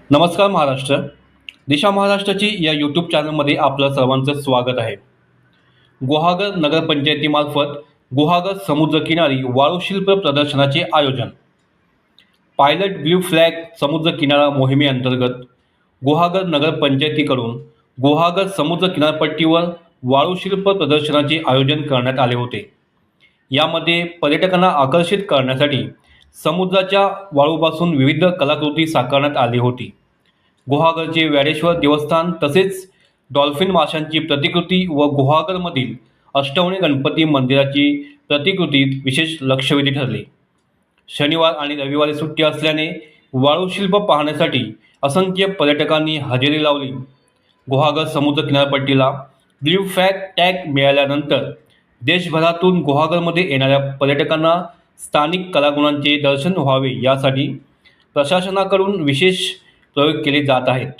नमस्कार महाराष्ट्र. दिशा महाराष्ट्राची या यूट्यूब चॅनलमध्ये आपलं सर्वांचं स्वागत आहे. गुहागर नगरपंचायतीमार्फत गुहागर समुद्रकिनारी वाळूशिल्प प्रदर्शनाचे आयोजन. पायलट ब्ल्यू फ्लॅग समुद्रकिनारा मोहिमेअंतर्गत गुहागर नगरपंचायतीकडून गुहागर समुद्र किनारपट्टीवर वाळूशिल्प प्रदर्शनाचे आयोजन करण्यात आले होते. यामध्ये पर्यटकांना आकर्षित करण्यासाठी समुद्राच्या वाळूपासून विविध कलाकृती साकारण्यात आली होती. गुहागरचे व्याडेश्वर देवस्थान तसेच डॉल्फिन माशांची प्रतिकृती व गुहागरमधील अष्टवणी गणपती मंदिराची प्रतिकृतीत विशेष लक्षवेधी ठरले. शनिवार आणि रविवारी सुट्टी असल्याने वाळूशिल्प पाहण्यासाठी असंख्य पर्यटकांनी हजेरी लावली. गुहागर समुद्र किनारपट्टीला ब्ल्यू फ्लॅग टॅग मिळाल्यानंतर देशभरातून गुहागरमध्ये येणाऱ्या पर्यटकांना स्थानिक कलागुणांचे दर्शन व्हावे यासाठी प्रशासनाकडून विशेष प्रयोग केले जात आहेत.